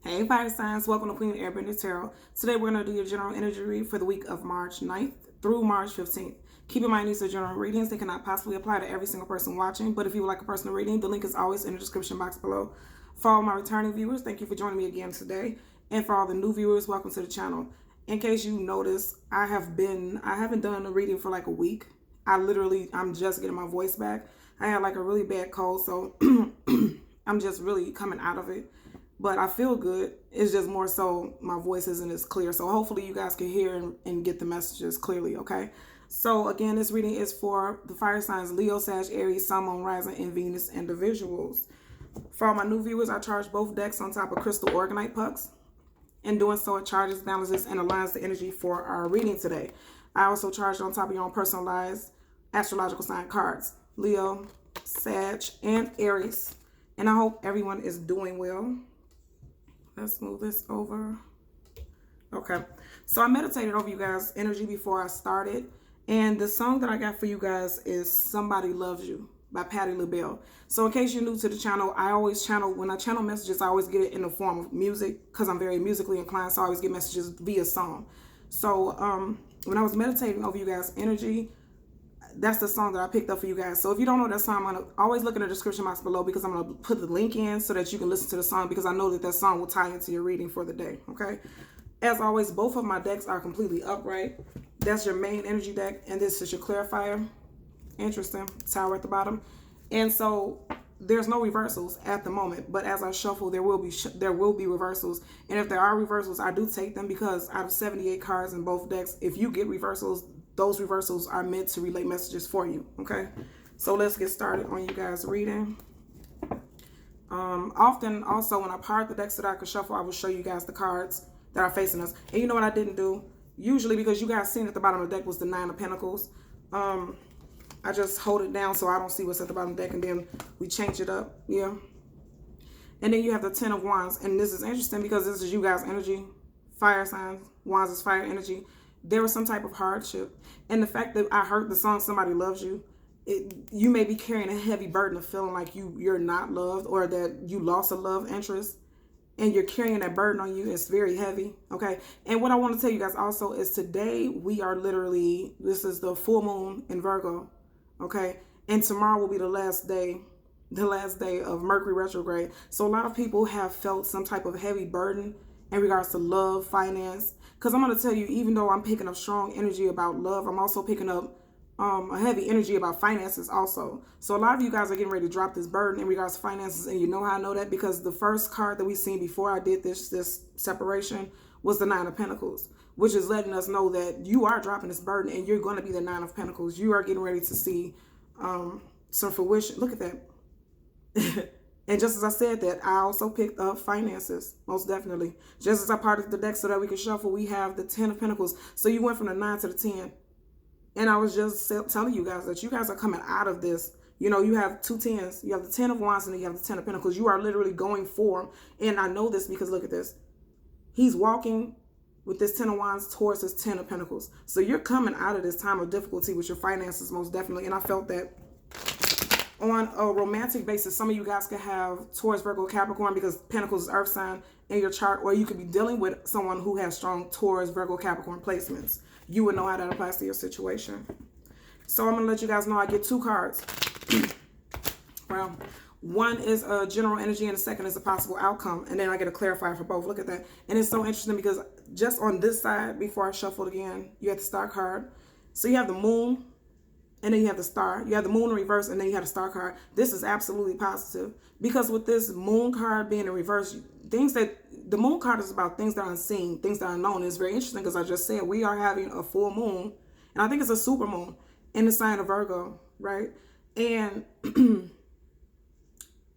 Hey fire signs, welcome to Queen Airbender Tarot. Today we're going to do your general energy read for the week of March 9th through March 15th. Keep in mind these are general readings. They cannot possibly apply to every single person watching, but if you would like a personal reading, the link is always in the description box below. For all my returning viewers, thank you for joining me again today. And for all the new viewers, welcome to the channel. In case you notice, I haven't done a reading for like a week. I'm just getting my voice back. I had like a really bad cold, so I'm just really coming out of it. But I feel good. It's just more so my voice isn't as clear. So hopefully you guys can hear and get the messages clearly, okay? So again, this reading is for the fire signs Leo, Sag, Aries, Sun, Moon, Rising, and Venus individuals. For all my new viewers, I charge both decks on top of crystal organite pucks. In doing so, it charges, balances, and aligns the energy for our reading today. I also charge on top of your own personalized astrological sign cards. Leo, Sag, and Aries. And I hope everyone is doing well. Let's move this over. Okay. So I meditated over you guys' energy before I started. And the song that I got for you guys is Somebody Loves You by Patti LaBelle. So in case you're new to the channel, when I channel messages, I always get it in the form of music because I'm very musically inclined. So I always get messages via song. So when I was meditating over you guys' energy, that's the song that I picked up for you guys. So if you don't know that song, I'm going to always look in the description box below because I'm going to put the link in so that you can listen to the song because I know that that song will tie into your reading for the day, okay? As always, both of my decks are completely upright. That's your main energy deck, and this is your clarifier. Interesting. Tower at the bottom. And so there's no reversals at the moment, but as I shuffle, there will be reversals. And if there are reversals, I do take them because out of 78 cards in both decks, if you get reversals, those reversals are meant to relay messages for you, okay? So let's get started on you guys reading. Often, also, when I part the decks that I could shuffle, I will show you guys the cards that are facing us. And you know what I didn't do? Usually, because you guys seen at the bottom of the deck was the 9 of Pentacles. I just hold it down so I don't see what's at the bottom of the deck, and then we change it up, yeah? And then you have the 10 of Wands, and this is interesting because this is you guys' energy. Fire signs, Wands is fire energy. There was some type of hardship. And the fact that I heard the song Somebody Loves You, you may be carrying a heavy burden of feeling like you're not loved or that you lost a love interest and you're carrying that burden on you. It's very heavy, okay? And what I want to tell you guys also is today we are this is the full moon in Virgo, okay? And tomorrow will be the last day of Mercury retrograde. So a lot of people have felt some type of heavy burden in regards to love, finance. Because I'm going to tell you, even though I'm picking up strong energy about love, I'm also picking up a heavy energy about finances also. So a lot of you guys are getting ready to drop this burden in regards to finances. And you know how I know that? Because the first card that we seen before I did this separation was the 9 of Pentacles, which is letting us know that you are dropping this burden and you're going to be the 9 of Pentacles. You are getting ready to see some fruition. Look at that. And just as I said that, I also picked up finances, most definitely. Just as I parted the deck so that we could shuffle, we have the 10 of Pentacles. So you went from the 9 to the 10. And I was just telling you guys that you guys are coming out of this. You know, you have 2 10s. You have the 10 of Wands and then you have the 10 of Pentacles. You are literally going for them. And I know this because look at this. He's walking with this 10 of Wands towards his 10 of Pentacles. So you're coming out of this time of difficulty with your finances, most definitely. And I felt that on a romantic basis, some of you guys could have Taurus, Virgo, Capricorn because Pentacles is earth sign in your chart, or you could be dealing with someone who has strong Taurus, Virgo, Capricorn placements. You would know how that applies to your situation. So I'm going to let you guys know I get 2 cards. Well, one is a general energy and the second is a possible outcome. And then I get a clarifier for both. Look at that. And it's so interesting because just on this side, before I shuffled again, you have the star card. So you have the moon. And then you have the star. You have the moon in reverse, and then you have the star card. This is absolutely positive. Because with this moon card being in reverse, the moon card is about things that are unseen, things that are unknown. It's very interesting because I just said we are having a full moon, and I think it's a super moon in the sign of Virgo, right? And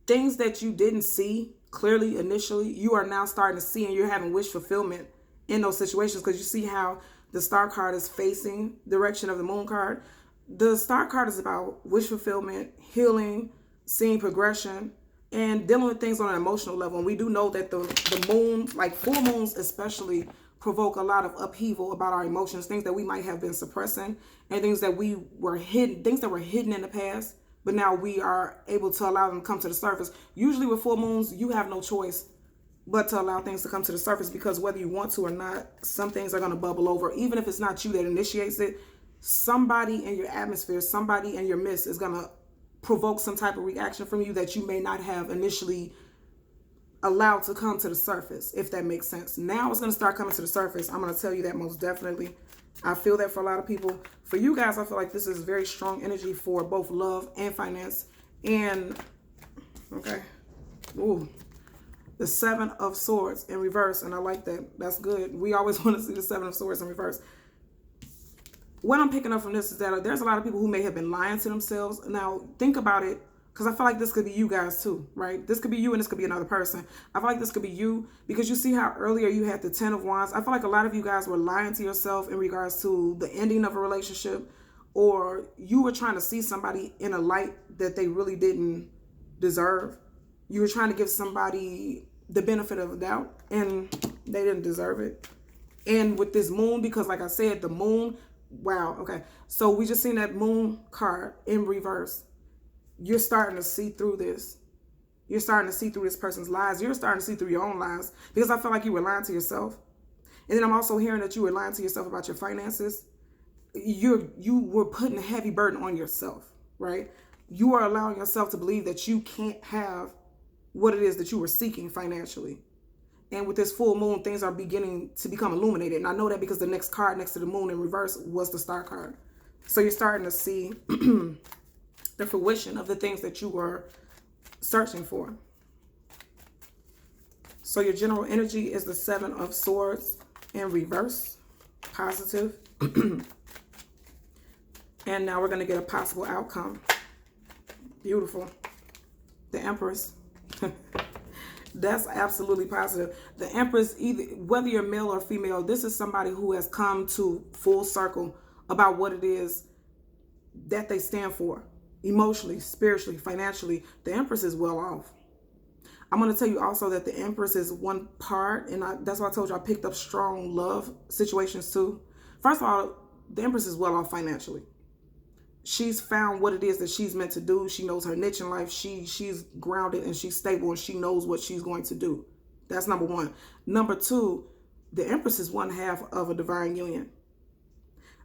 things that you didn't see clearly initially, you are now starting to see, and you're having wish fulfillment in those situations because you see how the star card is facing the direction of the moon card. The star card is about wish fulfillment, healing, seeing progression, and dealing with things on an emotional level. And we do know that the moon, like full moons especially, provoke a lot of upheaval about our emotions, things that we might have been suppressing, and things that were hidden in the past, but now we are able to allow them to come to the surface. Usually with full moons, you have no choice but to allow things to come to the surface, because whether you want to or not, some things are going to bubble over. Even if it's not you that initiates it, somebody in your atmosphere, somebody in your midst is going to provoke some type of reaction from you that you may not have initially allowed to come to the surface, if that makes sense. Now it's going to start coming to the surface. I'm going to tell you that most definitely. I feel that for a lot of people. For you guys, I feel like this is very strong energy for both love and finance. And, okay. Ooh. The Seven of Swords in reverse, and I like that. That's good. We always want to see the Seven of Swords in reverse. What I'm picking up from this is that there's a lot of people who may have been lying to themselves. Now, think about it, because I feel like this could be you guys too, right? This could be you and this could be another person. I feel like this could be you, because you see how earlier you had the Ten of Wands. I feel like a lot of you guys were lying to yourself in regards to the ending of a relationship, or you were trying to see somebody in a light that they really didn't deserve. You were trying to give somebody the benefit of the doubt, and they didn't deserve it. And with this moon, because like I said, the moon, wow, okay. So we just seen that moon card in reverse. You're starting to see through this. You're starting to see through this person's lies. You're starting to see through your own lies, because I feel like you were lying to yourself. And then I'm also hearing that you were lying to yourself about your finances. You were putting a heavy burden on yourself, right? You are allowing yourself to believe that you can't have what it is that you were seeking financially. And with this full moon, things are beginning to become illuminated. And I know that because the next card next to the moon in reverse was the Star card. So you're starting to see the fruition of the things that you were searching for. So your general energy is the Seven of Swords in reverse, positive. And now we're going to get a possible outcome. Beautiful. The Empress. That's absolutely positive. The Empress, either whether you're male or female, this is somebody who has come to full circle about what it is that they stand for. Emotionally, spiritually, financially, the Empress is well off. I'm going to tell you also that the Empress is one part, and that's why I told you I picked up strong love situations too. First of all, the Empress is well off financially. She's found what it is that she's meant to do. She knows her niche in life. She's grounded and she's stable, and she knows what she's going to do. That's number one. Number two, the Empress is one half of a divine union.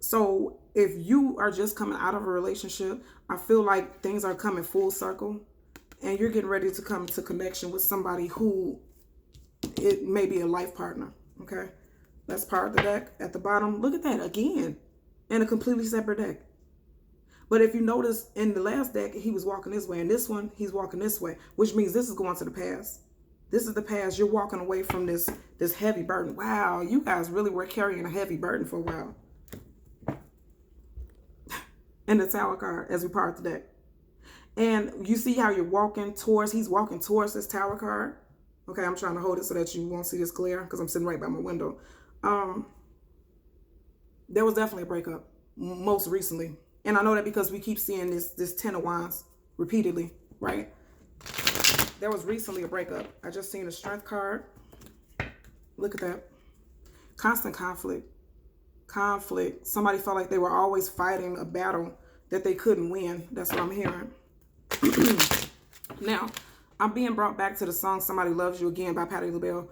So if you are just coming out of a relationship, I feel like things are coming full circle, and you're getting ready to come into connection with somebody who it may be a life partner. Okay, that's part of the deck. At the bottom, look at that again, in a completely separate deck. But if you notice, in the last deck, he was walking this way. In this one, he's walking this way, which means this is going to the past. This is the past. You're walking away from this heavy burden. Wow, you guys really were carrying a heavy burden for a while. And the Tower card as we part the deck. And you see how you're walking towards, he's walking towards this Tower card. Okay, I'm trying to hold it so that you won't see this clear, because I'm sitting right by my window. There was definitely a breakup, most recently. And I know that because we keep seeing this Ten of Wands repeatedly, right? There was recently a breakup. I just seen a Strength card. Look at that. Constant conflict. Conflict. Somebody felt like they were always fighting a battle that they couldn't win. That's what I'm hearing. Now, I'm being brought back to the song Somebody Loves You Again by Patti LaBelle.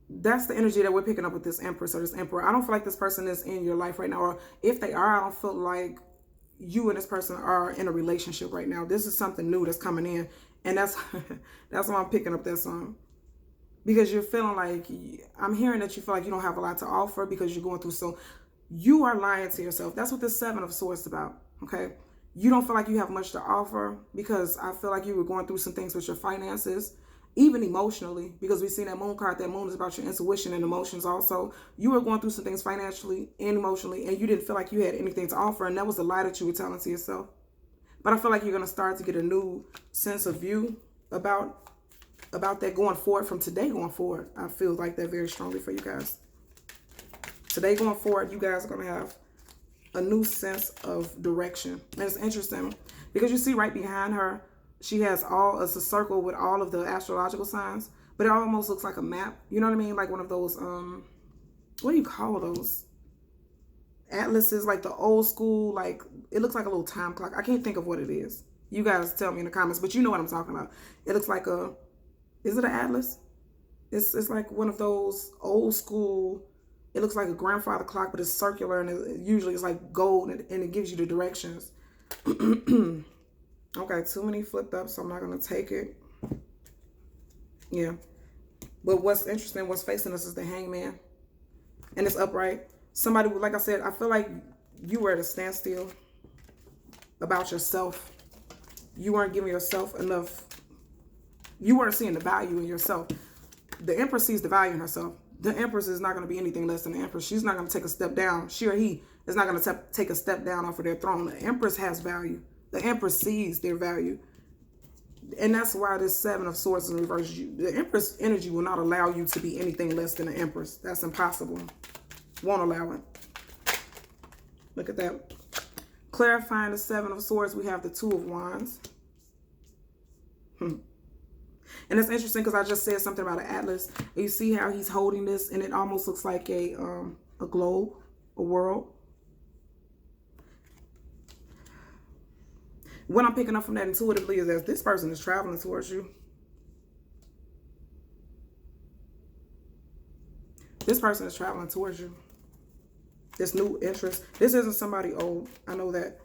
That's the energy that we're picking up with this Empress or this Emperor. I don't feel like this person is in your life right now. Or if they are, I don't feel like you and this person are in a relationship right now. This is something new that's coming in. And that's why I'm picking up that song. Because you're feeling like, I'm hearing that you feel like you don't have a lot to offer because you're going through. So you are lying to yourself. That's what this Seven of Swords is about. Okay. You don't feel like you have much to offer because I feel like you were going through some things with your finances. Even emotionally, because we've seen that moon card. That moon is about your intuition and emotions also. You were going through some things financially and emotionally, and you didn't feel like you had anything to offer, and that was the lie that you were telling to yourself. But I feel like you're going to start to get a new sense of view about that going forward, from today going forward. I feel like that very strongly for you guys. Today going forward, you guys are going to have a new sense of direction. And it's interesting because you see right behind her, she has it's a circle with all of the astrological signs, but it almost looks like a map. You know what I mean? Like one of those, what do you call those? Atlases, like the old school, like it looks like a little time clock. I can't think of what it is. You guys tell me in the comments, but you know what I'm talking about. It looks like is it an atlas? It's like one of those old school, it looks like a grandfather clock, but it's circular, and usually it's like gold, and it gives you the directions. Okay, too many flipped up, so I'm not going to take it. Yeah. But what's interesting, what's facing us is the Hangman. And it's upright. Somebody, like I said, I feel like you were at a standstill about yourself. You weren't giving yourself enough. You weren't seeing the value in yourself. The Empress sees the value in herself. The Empress is not going to be anything less than the Empress. She's not going to take a step down. She or he is not going to take a step down off of their throne. The Empress has value. The Empress sees their value. And that's why this Seven of Swords is in reverse. The Empress energy will not allow you to be anything less than the Empress. That's impossible. Won't allow it. Look at that. Clarifying the Seven of Swords, we have the Two of Wands. And it's interesting because I just said something about an atlas. And you see how he's holding this, and it almost looks like a globe, a world. What I'm picking up from that intuitively is that this person is traveling towards you. This person is traveling towards you. This new interest. This isn't somebody old. I know that.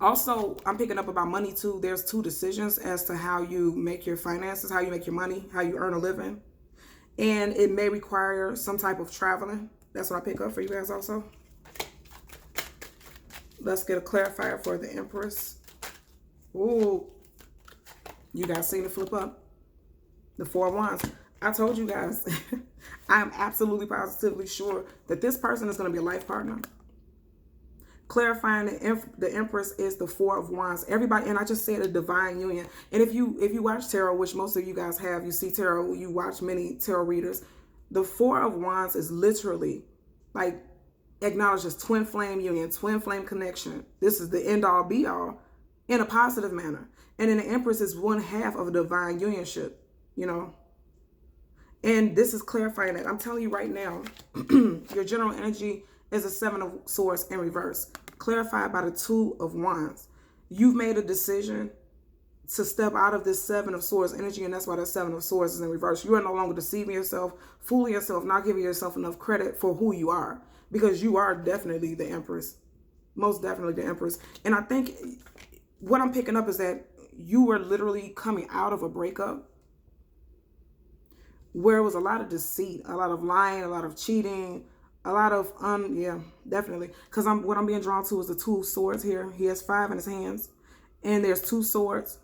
Also, I'm picking up about money too. There's two decisions as to how you make your finances, how you make your money, how you earn a living. And it may require some type of traveling. That's what I pick up for you guys also. Let's get a clarifier for the Empress. Ooh. You guys seen the flip up? The Four of Wands. I told you guys, I am absolutely positively sure that this person is going to be a life partner. Clarifying the Empress is the Four of Wands. Everybody, and I just said a divine union. And if you watch tarot, which most of you guys have, you see tarot, you watch many tarot readers. The Four of Wands is literally like acknowledges twin flame union, twin flame connection. This is the end all be all in a positive manner. And then the Empress is one half of a divine unionship, you know. And this is clarifying that. I'm telling you right now, your general energy is a Seven of Swords in reverse, clarified by the Two of Wands. You've made a decision to step out of this Seven of Swords energy, and that's why the Seven of Swords is in reverse. You are no longer deceiving yourself, fooling yourself, not giving yourself enough credit for who you are, because you are definitely the Empress, most definitely the Empress. And I think what I'm picking up is that you were literally coming out of a breakup where it was a lot of deceit, a lot of lying, a lot of cheating, a lot of, yeah, definitely. Because what I'm being drawn to is the Two of Swords here. He has 5 in his hands, and there's 2 swords.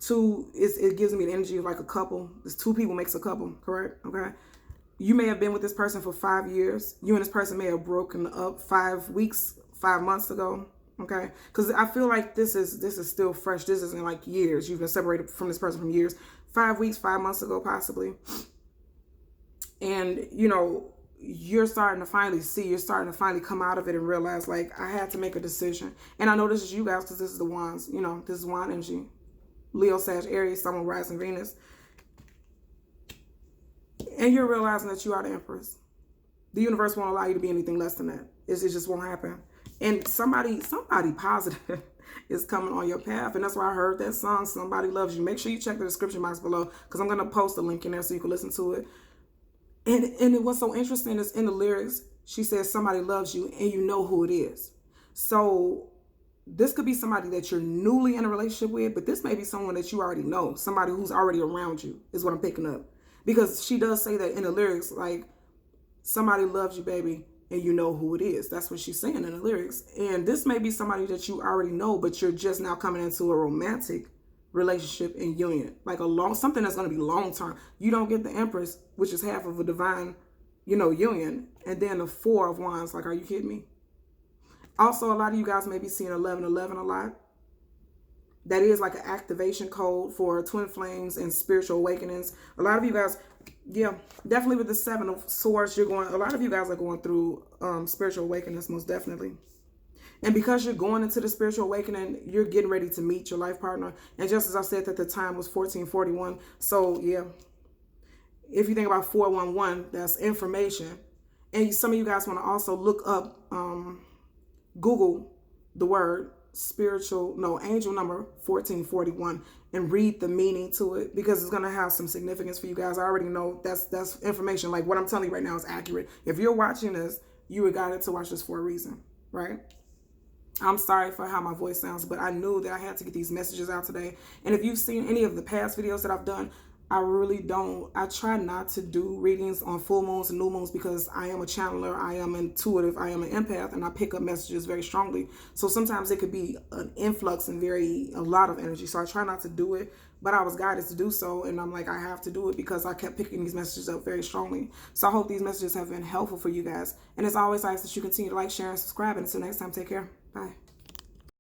It gives me the energy of like a couple. There's 2 people makes a couple, correct? Okay. You may have been with this person for 5 years. You and this person may have broken up 5 weeks, 5 months ago. Okay. Because I feel like this is still fresh. This isn't like years. You've been separated from this person from years. 5 weeks, 5 months ago, possibly. And, you know, you're starting to finally come out of it and realize, like, I had to make a decision. And I know this is you guys because this is the Wands, you know, this is Wand energy. Leo, Sag, Aries, Sun, Rising, Venus. And you're realizing that you are the Empress. The universe won't allow you to be anything less than that. It just won't happen. And somebody positive is coming on your path. And that's why I heard that song, Somebody Loves You. Make sure you check the description box below because I'm going to post a link in there so you can listen to it. And what's so interesting is in the lyrics, she says somebody loves you and you know who it is. So this could be somebody that you're newly in a relationship with, but this may be someone that you already know, somebody who's already around you is what I'm picking up. Because she does say that in the lyrics, like, somebody loves you, baby, and you know who it is. That's what she's saying in the lyrics. And this may be somebody that you already know, but you're just now coming into a romantic relationship and union, like something that's going to be long term. You don't get the Empress, which is half of a divine, you know, union, and then the Four of Wands. Like, are you kidding me? Also, a lot of you guys may be seeing 1111 a lot. That is like an activation code for twin flames and spiritual awakenings. A lot of you guys, yeah, definitely with the Seven of Swords, a lot of you guys are going through spiritual awakenings, most definitely. And because you're going into the spiritual awakening, you're getting ready to meet your life partner. And just as I said that the time was 1441. So, yeah, if you think about 411, that's information. And some of you guys want to also look up, Google the word angel number 1441 and read the meaning to it, because it's going to have some significance for you guys. I already know that's information. Like what I'm telling you right now is accurate. If you're watching this, you were guided to watch this for a reason, right? I'm sorry for how my voice sounds, but I knew that I had to get these messages out today. And if you've seen any of the past videos that I've done, I try not to do readings on full moons and new moons, because I am a channeler, I am intuitive, I am an empath, and I pick up messages very strongly. So sometimes it could be an influx and a lot of energy. So I try not to do it, but I was guided to do so. And I'm like, I have to do it because I kept picking these messages up very strongly. So I hope these messages have been helpful for you guys. And as always, I ask that you continue to like, share, and subscribe. And until next time, take care. Bye.